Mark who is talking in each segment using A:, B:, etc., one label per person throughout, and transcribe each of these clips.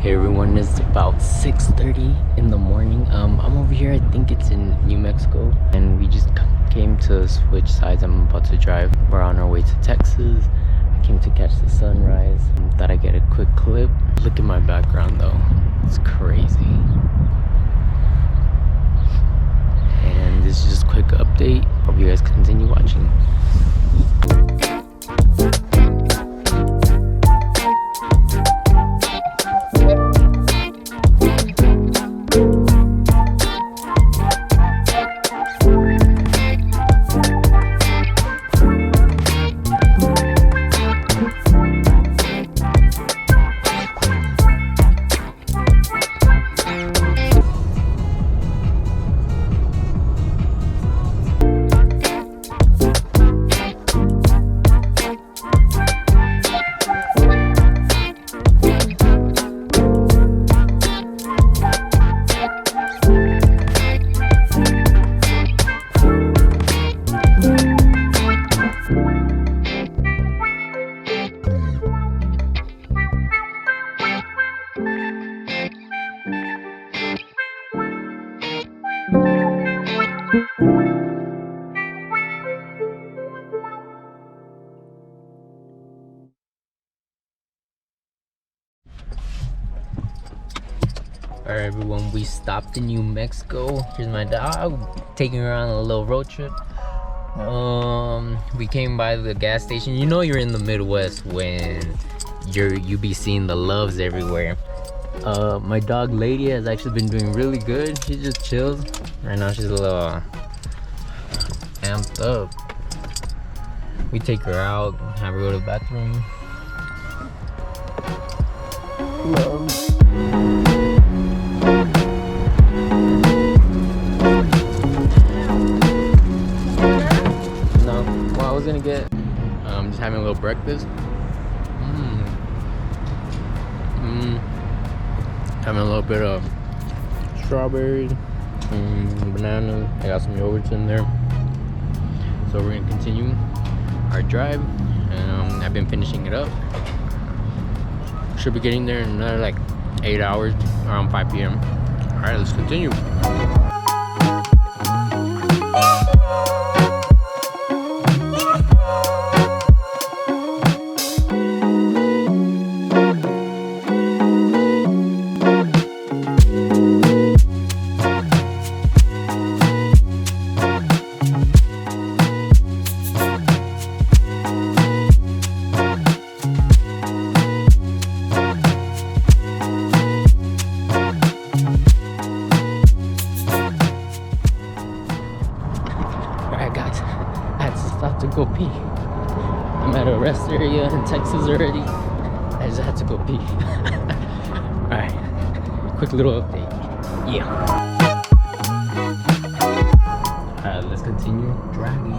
A: Hey everyone, it's about 6:30 in the morning. I'm over here, I think it's in New Mexico, and we just came to switch sides. I'm about to drive. We're on our way to Texas. I came to catch the sunrise. Thought I'd get a quick clip. Look at my background though, it's crazy. And this is just a quick update. Hope you guys continue watching. Alright everyone, we stopped in New Mexico. Here's my dog, taking her on a little road trip. We came by the gas station. You know you're in the Midwest when you be seeing the loves everywhere. My dog Lady has actually been doing really good. She just chills. Right now she's a little amped up. We take her out, have her go to the bathroom. Loves. Gonna get just having a little breakfast. Having a little bit of strawberries, bananas. I got some yogurts in there, so we're gonna continue our drive. I've been finishing it up. Should be getting there in another like 8 hours, around 5 p.m. All right, let's continue. To go pee. I'm at a rest area in Texas already. I just had to go pee. Alright, quick little update. Yeah. Alright, let's continue driving.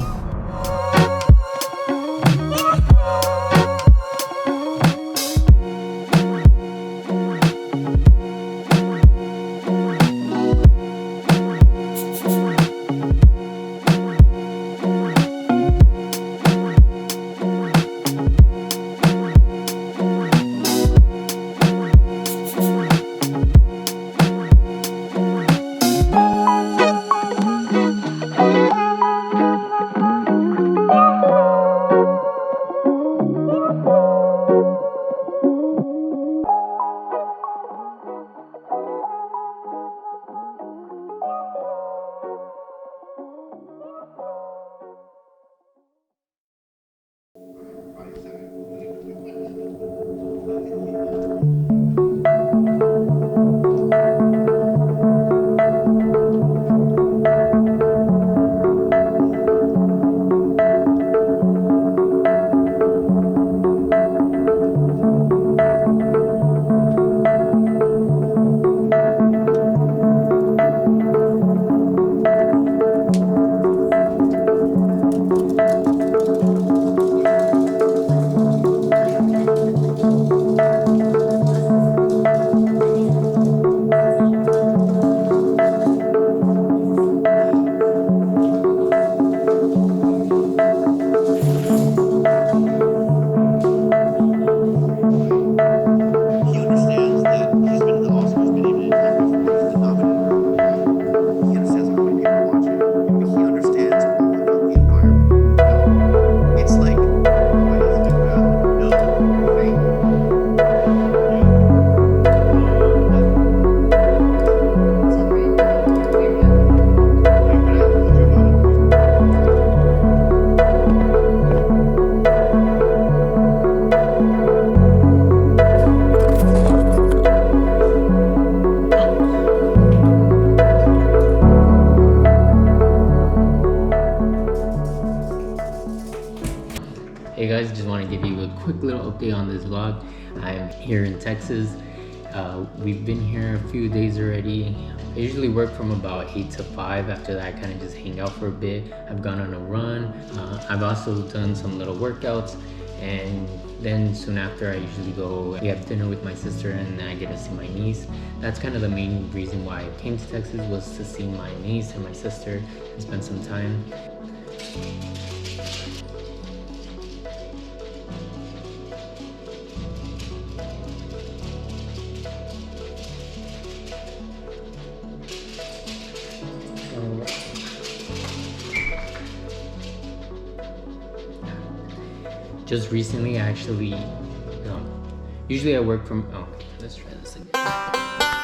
A: update on this vlog. I'm here in Texas. We've been here a few days already. I usually work from about 8 to 5. After that, I kind of just hang out for a bit. I've gone on a run. I've also done some little workouts, and then soon after I usually go, we have dinner with my sister, and then I get to see my niece. That's kind of the main reason why I came to Texas, was to see my niece and my sister and spend some time. Just recently, I actually, usually I work from, let's try this again.